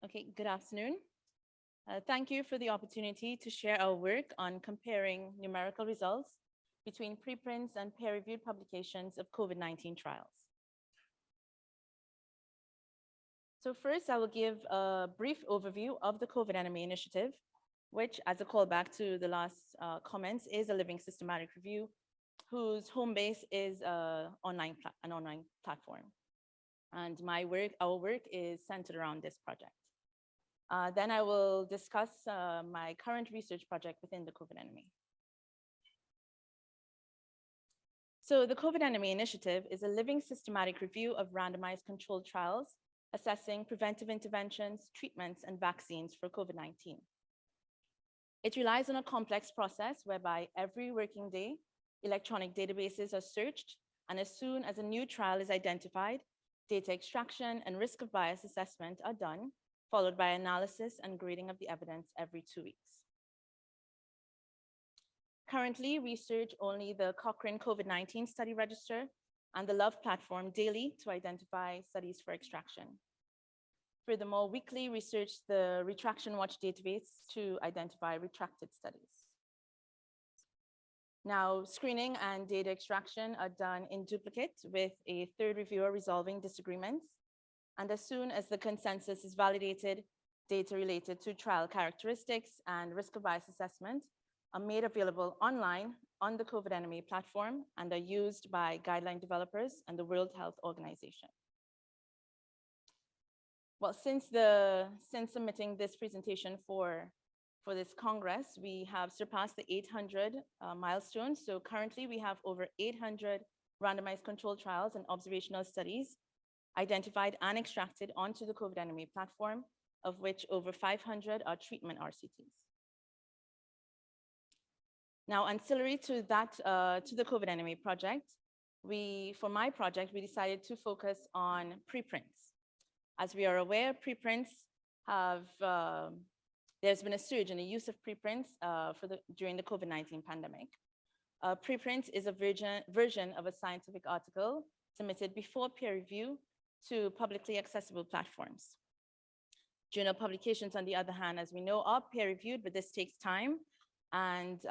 Okay, good afternoon. Thank you for the opportunity to share our work on comparing numerical results between preprints and peer-reviewed publications of COVID-19 trials. So first, I will give a brief overview of the COVID NMA initiative, which, as a callback to the last comments, is a living systematic review whose home base is an online platform. And our work is centered around this project. Then I will discuss my current research project within the COVID NMA. So the COVID NMA initiative is a living systematic review of randomized controlled trials assessing preventive interventions, treatments, and vaccines for COVID-19. It relies on a complex process whereby every working day, electronic databases are searched, and as soon as a new trial is identified, data extraction and risk of bias assessment are done, followed by analysis and grading of the evidence every 2 weeks. Currently, we search only the Cochrane COVID-19 study register and the Love platform daily to identify studies for extraction. Furthermore, weekly we search the Retraction Watch database to identify retracted studies. Now, screening and data extraction are done in duplicate with a third reviewer resolving disagreements. And as soon as the consensus is validated, data related to trial characteristics and risk of bias assessment are made available online on the COVID NMA platform and are used by guideline developers and the World Health Organization. Well, since submitting this presentation for this Congress, we have surpassed the 800 milestone. So currently we have over 800 randomized controlled trials and observational studies identified and extracted onto the COVID NMA platform, of which over 500 are treatment RCTs. Now, ancillary to that, to the COVID NMA project, for my project, we decided to focus on preprints. As we are aware, preprints have, there's been a surge in the use of preprints during the COVID-19 pandemic. Preprint is a version of a scientific article submitted before peer review to publicly accessible platforms. Journal publications, on the other hand, as we know, are peer reviewed, but this takes time and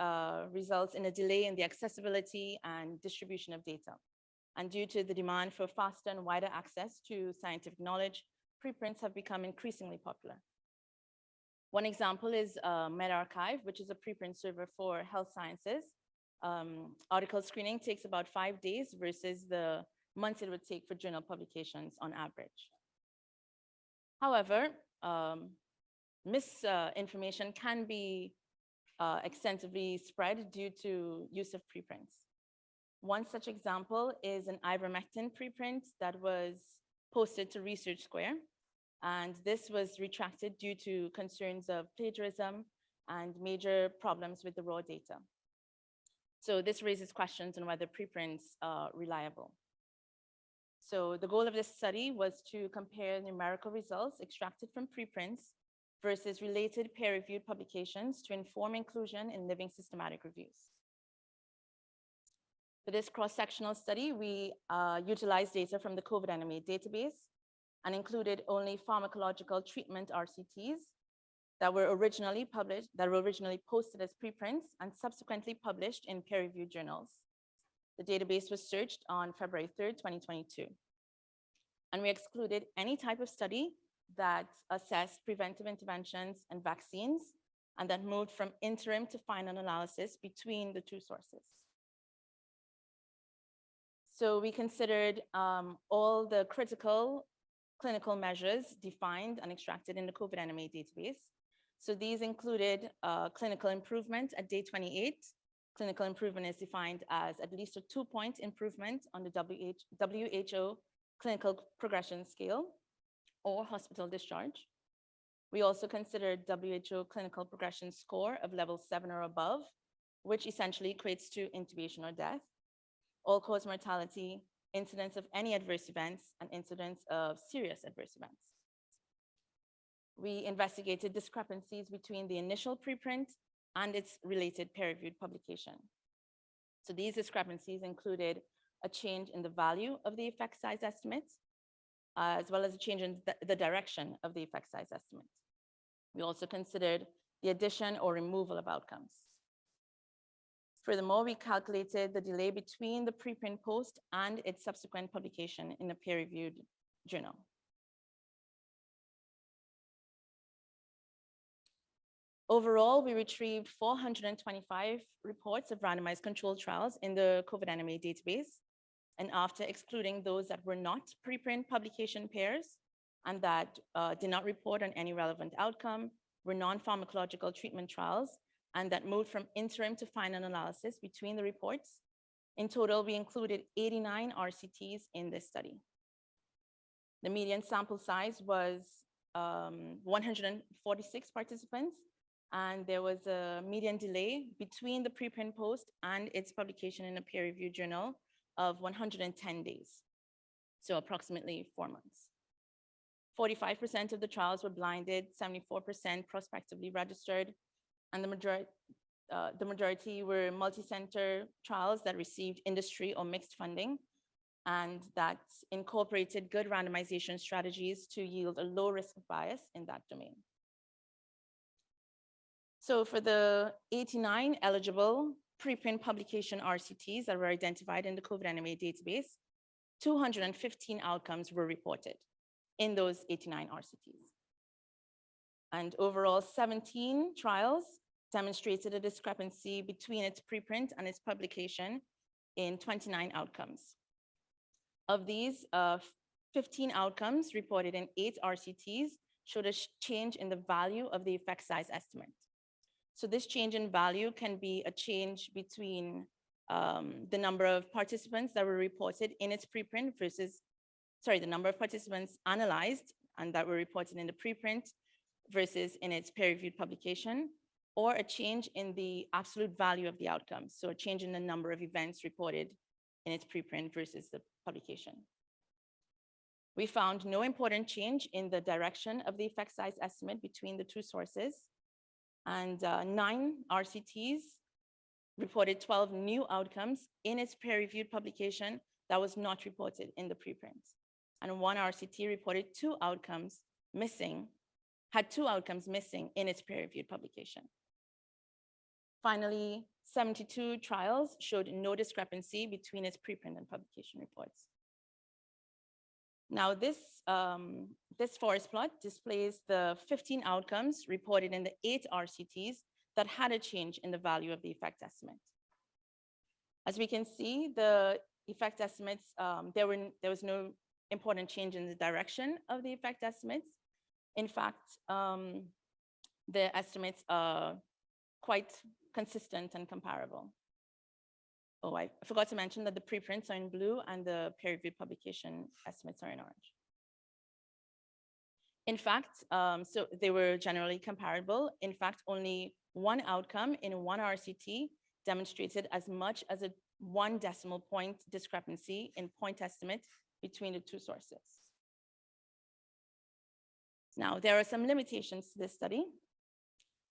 results in a delay in the accessibility and distribution of data. And due to the demand for faster and wider access to scientific knowledge, preprints have become increasingly popular. One example is medRxiv, which is a preprint server for health sciences. Article screening takes about 5 days versus the months it would take for journal publications on average. However, misinformation can be extensively spread due to use of preprints. One such example is an ivermectin preprint that was posted to Research Square, and this was retracted due to concerns of plagiarism and major problems with the raw data. So this raises questions on whether preprints are reliable. So the goal of this study was to compare numerical results extracted from preprints versus related peer-reviewed publications to inform inclusion in living systematic reviews. For this cross-sectional study, we utilized data from the COVID NMA database and included only pharmacological treatment RCTs that were originally posted as preprints and subsequently published in peer-reviewed journals. The database was searched on February 3rd, 2022. And we excluded any type of study that assessed preventive interventions and vaccines and that moved from interim to final analysis between the two sources. So we considered all the critical clinical measures defined and extracted in the COVID NMA database. So these included clinical improvement at day 28. Clinical improvement is defined as at least a 2-point improvement on the WHO clinical progression scale or hospital discharge. We also considered WHO clinical progression score of level 7 or above, which essentially equates to intubation or death, all-cause mortality, incidence of any adverse events, and incidence of serious adverse events. We investigated discrepancies between the initial preprint and its related peer-reviewed publication. So these discrepancies included a change in the value of the effect size estimates, as well as a change in the direction of the effect size estimate. We also considered the addition or removal of outcomes. Furthermore, we calculated the delay between the preprint post and its subsequent publication in a peer-reviewed journal. Overall, we retrieved 425 reports of randomized controlled trials in the COVID-NMA database. And after excluding those that were not preprint publication pairs and that did not report on any relevant outcome, were non-pharmacological treatment trials, and that moved from interim to final analysis between the reports. In total, we included 89 RCTs in this study. The median sample size was 146 participants, and there was a median delay between the preprint post and its publication in a peer-reviewed journal of 110 days, so approximately 4 months. 45% of the trials were blinded, 74% prospectively registered, and the majority were multi-center trials that received industry or mixed funding and that incorporated good randomization strategies to yield a low risk of bias in that domain. So for the 89 eligible preprint publication RCTs that were identified in the COVID-NMA database, 215 outcomes were reported in those 89 RCTs. And overall, 17 trials demonstrated a discrepancy between its preprint and its publication in 29 outcomes. Of these, 15 outcomes reported in 8 RCTs showed a change in the value of the effect size estimate. So this change in value can be a change between the number of participants that were reported in its preprint versus, the number of participants analyzed and that were reported in the preprint versus in its peer-reviewed publication, or a change in the absolute value of the outcomes. So a change in the number of events reported in its preprint versus the publication. We found no important change in the direction of the effect size estimate between the two sources. And 9 RCTs reported 12 new outcomes in its peer-reviewed publication that was not reported in the preprint. And 1 RCT reported 2 outcomes missing, had 2 outcomes missing in its peer-reviewed publication. Finally, 72 trials showed no discrepancy between its preprint and publication reports. Now this forest plot displays the 15 outcomes reported in the 8 RCTs that had a change in the value of the effect estimate. As we can see, the effect estimates, there was no important change in the direction of the effect estimates. In fact, the estimates are quite consistent and comparable. Oh, I forgot to mention that the preprints are in blue and the peer-reviewed publication estimates are in orange. In fact, so they were generally comparable. In fact, only 1 outcome in 1 RCT demonstrated as much as a 1 decimal point discrepancy in point estimate between the 2 sources. Now, there are some limitations to this study.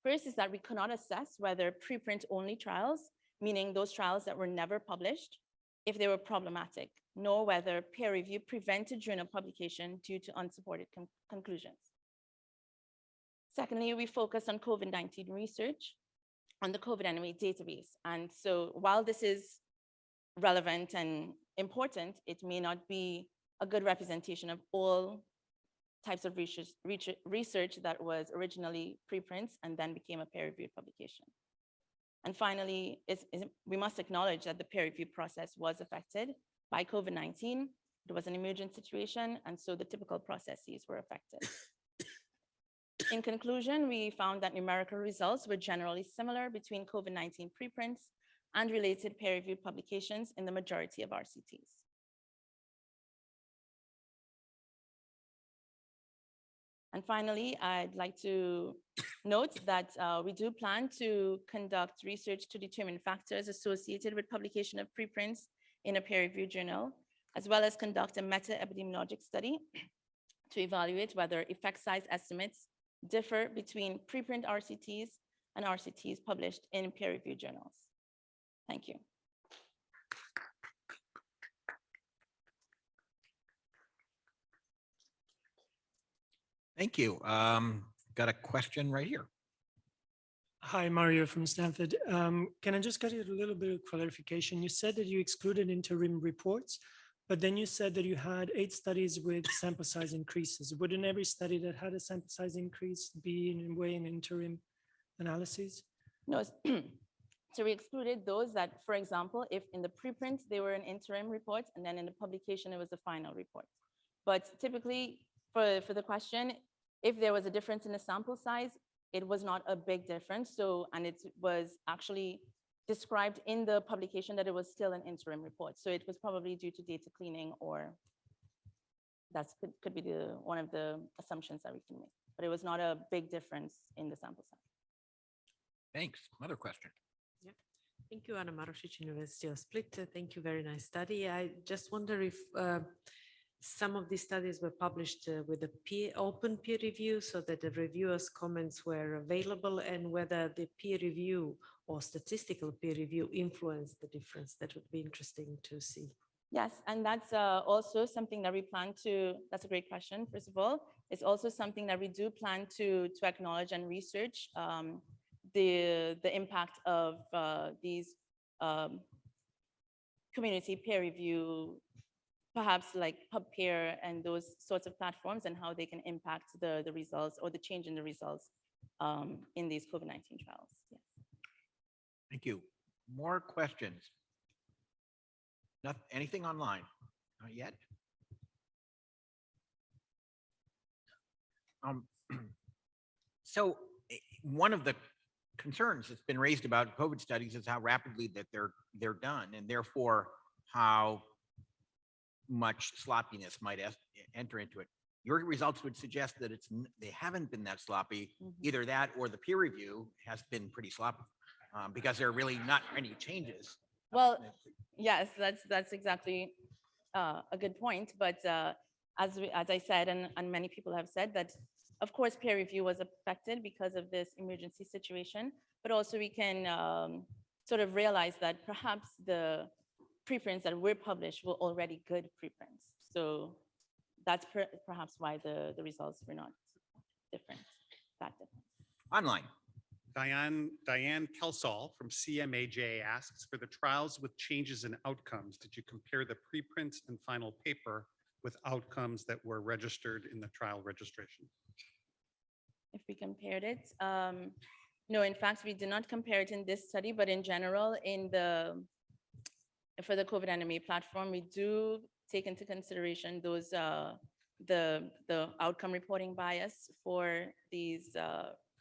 First is that we cannot assess whether preprint-only trials, meaning those trials that were never published, if they were problematic, nor whether peer review prevented journal publication due to unsupported conclusions. Secondly, we focused on COVID-19 research on the COVID-NMA database. And so while this is relevant and important, it may not be a good representation of all types of research that was originally preprints and then became a peer-reviewed publication. And finally, we must acknowledge that the peer review process was affected by COVID-19. It was an emergent situation, and so the typical processes were affected. In conclusion, we found that numerical results were generally similar between COVID-19 preprints and related peer-reviewed publications in the majority of RCTs. And finally, I'd like to note that we do plan to conduct research to determine factors associated with publication of preprints in a peer-reviewed journal, as well as conduct a meta-epidemiologic study to evaluate whether effect size estimates differ between preprint RCTs and RCTs published in peer-reviewed journals. Thank you. Thank you. Got a question right here. Hi, Mario from Stanford. Can I just get a little bit of clarification? You said that you excluded interim reports, but then you said that you had 8 studies with sample size increases. Wouldn't every study that had a sample size increase be in a way an interim analysis? No, so we excluded those that, for example, if in the preprint, they were an interim report, and then in the publication, it was the final report. But typically, for the question, if there was a difference in the sample size, it was not a big difference. So, and it was actually described in the publication that it was still an interim report. So it was probably due to data cleaning, or that's could be one of the assumptions that we can make. But it was not a big difference in the sample size. Thanks. Another question. Thank you, Anna Marušić, University of Split. Thank you, very nice study. I just wonder if some of these studies were published with a open peer review so that the reviewers' comments were available, and whether the peer review or statistical peer review influenced the difference. That would be interesting to see. Yes, and that's also something that we plan to, that's a great question, first of all. It's also something that we do plan to acknowledge and research. The impact of these community peer review, perhaps like PubPeer and those sorts of platforms, and how they can impact the results or the change in the results in these COVID-19 trials. Yes. Thank you. More questions? Not anything online? Not yet? So one of the concerns that's been raised about COVID studies is how rapidly that they're done, and therefore how much sloppiness might enter into it. Your results would suggest that they haven't been that sloppy. Either that or the peer review has been pretty sloppy because there are really not any changes. Well, yes, that's exactly a good point. But as I said, and many people have said, that of course peer review was affected because of this emergency situation, but also we can sort of realize that perhaps the preprints that were published were already good preprints. So that's perhaps why the results were not different, that different. Online. Diane Kelsall from CMAJ asks, for the trials with changes in outcomes, did you compare the preprints and final paper with outcomes that were registered in the trial registration? If we compared it, no, in fact, we did not compare it in this study, but in general, for the COVID-NMA platform, we do take into consideration those the outcome reporting bias for these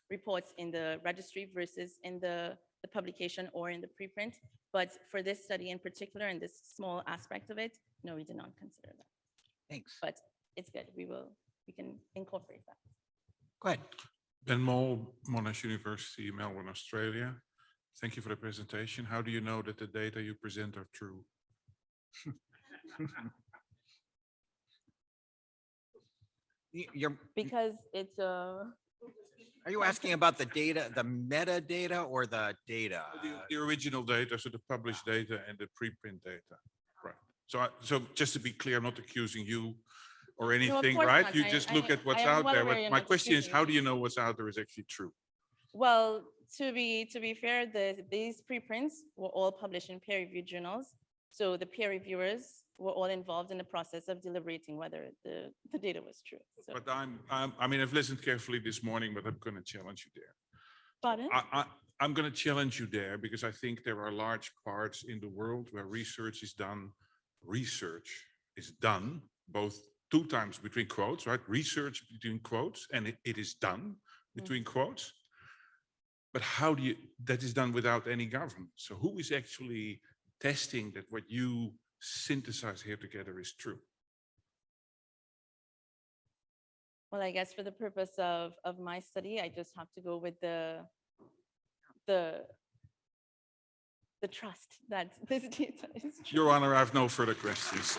reports in the registry versus in the publication or in the preprint. But for this study in particular, and this small aspect of it, no, we did not consider that. Thanks. But it's good. We can incorporate that. Go ahead. Ben Mole, Monash University, Melbourne, Australia. Thank you for the presentation. How do you know that the data you present are true? Because it's Are you asking about the data, the metadata, or the data? The original data, so the published data and the preprint data. Right. So just to be clear, I'm not accusing you or anything, course right? not. You just look at what's I am out well there. aware But you're my not question is, accusing how me. do you know what's out there is actually true? Well, to be fair, these preprints were all published in peer-reviewed journals. So the peer reviewers were all involved in the process of deliberating whether the data was true. So, But I mean, I've listened carefully this morning, but I'm going to challenge you there. pardon? I'm going to challenge you there because I think there are large parts in the world where research is done. Research is done both 2 times between quotes, right? Research between quotes, and it is done between quotes. But how do you, that is done without any government. So who is actually testing that what you synthesize here together is true? Well, I guess for the purpose of my study, I just have to go with the trust that this data is true. Your Honor, I have no further questions.